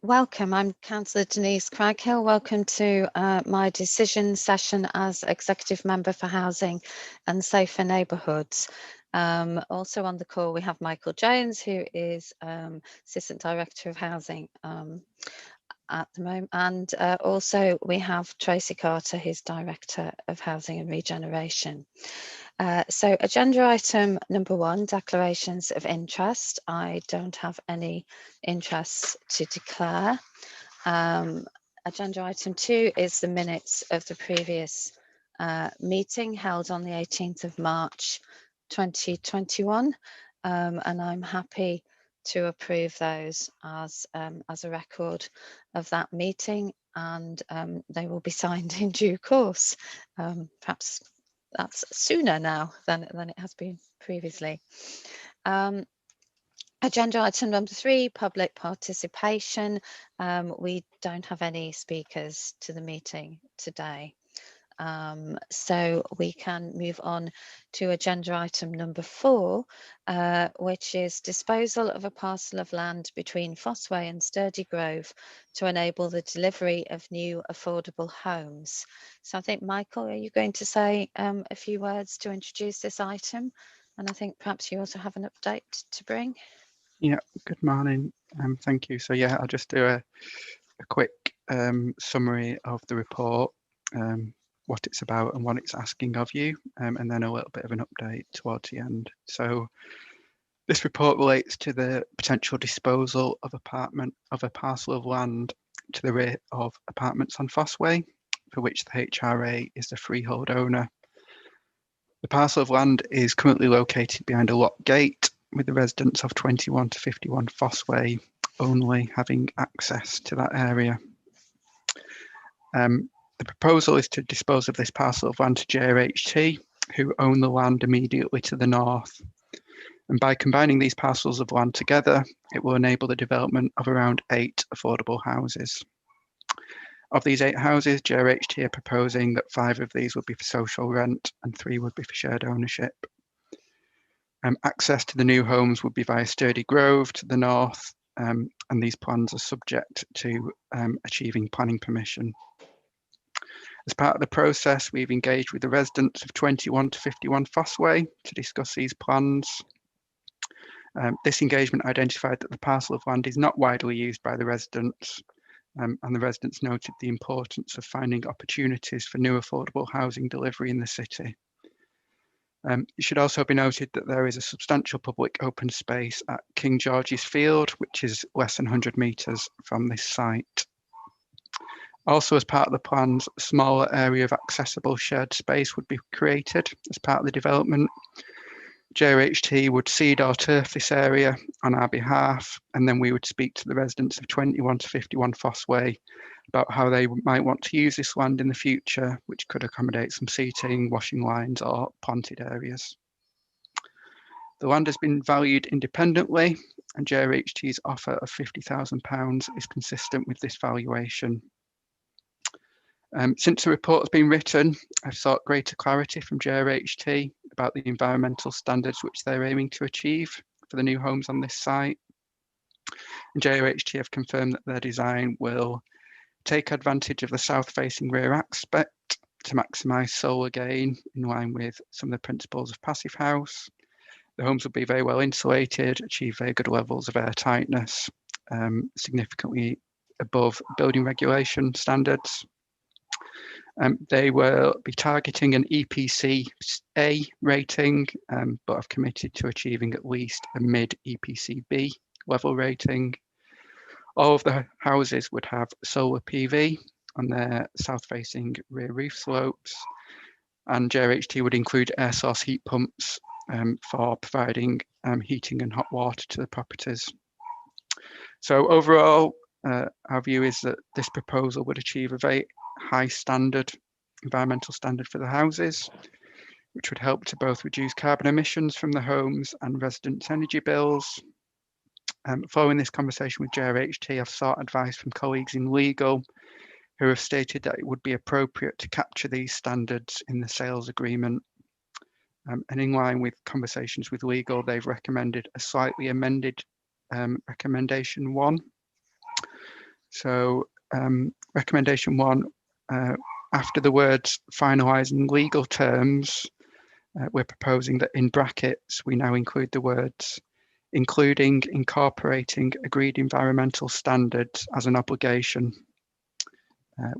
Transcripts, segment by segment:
Welcome. I'm Councillor Denise Craghill. Welcome to my decision session as Executive Member for Housing and Safer Neighbourhoods. Also on the call, we have Michael Jones, who is Assistant Director of Housing at the moment, and also we have Tracy Carter, who's Director of Housing and Regeneration. So agenda item number 1, declarations of interest. I don't have any interests to declare. Agenda item 2 is the minutes of the previous meeting held on the 18th of March 2021, and I'm happy to approve those as a record of that meeting, and they will be signed in due course. Perhaps that's sooner now than it has been previously. Agenda item number 3, public participation. We don't have any speakers to the meeting today. So we can move on to agenda item number 4, which is disposal of a parcel of land between Fossway and Sturdee Grove to enable the delivery of new affordable homes. So I think, Michael, are you going to say a few words to introduce this item? And I think perhaps you also have an update to bring. Yeah, good morning. Thank you. So yeah, I'll just do a quick summary of the report, what it's about and what it's asking of you, and then a little bit of an update towards the end. So this report relates to the potential disposal of a parcel of land to the rear of apartments on Fossway, for which the HRA is the freehold owner. The parcel of land is currently located behind a locked gate, with the residents of 21 to 51 Fossway only having access to that area. The proposal is to dispose of this parcel of land to JRHT, who own the land immediately to the north. And by combining these parcels of land together, it will enable the development of around 8 affordable houses. Of these 8 houses, JRHT are proposing that 5 of these would be for social rent and 3 would be for shared ownership. Access to the new homes would be via Sturdee Grove to the north, and these plans are subject to achieving planning permission. As part of the process, we've engaged with the residents of 21 to 51 Fossway to discuss these plans. This engagement identified that the parcel of land is not widely used by the residents, and the residents noted the importance of finding opportunities for new affordable housing delivery in the city. It should also be noted that there is a substantial public open space at King George's Field, which is less than 100 metres from this site. Also, as part of the plans, a smaller area of accessible shared space would be created as part of the development. JRHT would seed or turf this area on our behalf, and then we would speak to the residents of 21 to 51 Fossway about how they might want to use this land in the future, which could accommodate some seating, washing lines or planted areas. The land has been valued independently, and JRHT's offer of £50,000 is consistent with this valuation. Since the report has been written, I've sought greater clarity from JRHT about the environmental standards which they're aiming to achieve for the new homes on this site. And JRHT have confirmed that their design will take advantage of the south-facing rear aspect to maximise solar gain in line with some of the principles of Passive House. The homes will be very well insulated, achieve very good levels of air tightness, significantly above building regulation standards. They will be targeting an EPC A rating, but have committed to achieving at least a mid EPC B level rating. All of the houses would have solar PV on their south-facing rear roof slopes, and JRHT would include air source heat pumps for providing heating and hot water to the properties. So overall, our view is that this proposal would achieve a very high standard, environmental standard for the houses, which would help to both reduce carbon emissions from the homes and residents' energy bills. Following this conversation with JRHT, I've sought advice from colleagues in legal who have stated that it would be appropriate to capture these standards in the sales agreement. And in line with conversations with legal, they've recommended a slightly amended recommendation 1. So recommendation 1, after the words finalising legal terms, we're proposing that in brackets we now include the words including incorporating agreed environmental standards as an obligation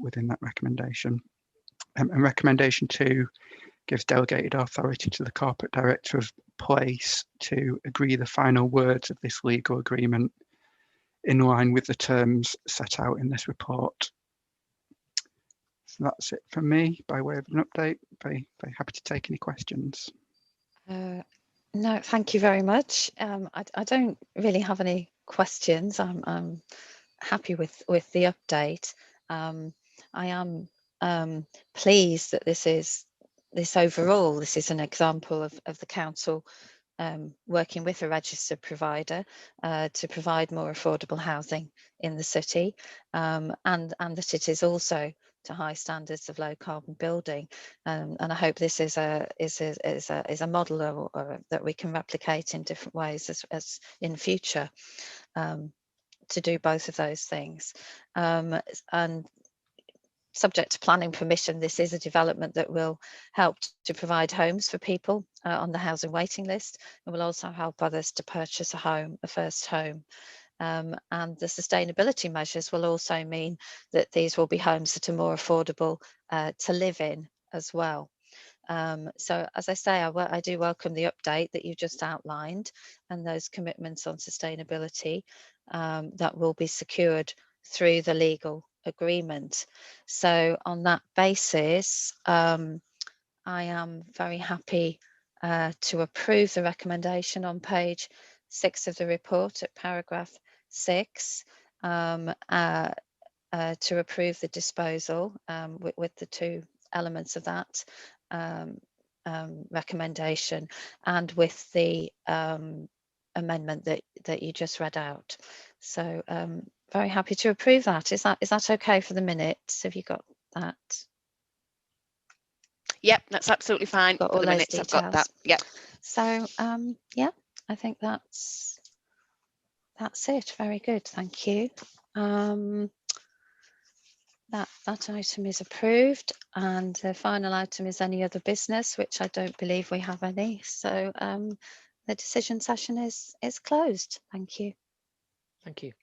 within that recommendation. And recommendation 2 gives delegated authority to the corporate director of place to agree the final words of this legal agreement in line with the terms set out in this report. So that's it from me by way of an update. Very, very happy to take any questions. No, thank you very much. I don't really have any questions. I'm happy with the update. I am pleased that this is an example of the council working with a registered provider to provide more affordable housing in the city, and that it is also to high standards of low carbon building, and I hope this is a model that we can replicate in different ways as in future, to do both of those things. And subject to planning permission, this is a development that will help to provide homes for people on the housing waiting list, and will also help others to purchase a first home. And the sustainability measures will also mean that these will be homes that are more affordable to live in as well. So as I say, I do welcome the update that you just outlined and those commitments on sustainability that will be secured through the legal agreement. So on that basis, I am very happy to approve the recommendation on page 6 of the report at paragraph 6, to approve the disposal with the 2 elements of that recommendation, and with the amendment that you just read out. So very happy to approve that. Is that okay for the minutes? Have you got that? Yep, that's absolutely fine. Got For all the those minutes, details. I've got that. Yep. So yeah, I think that's it. Very good, thank you. That item is approved, and the final item is any other business, which I don't believe we have any. So the decision session is closed. Thank you. Thank you.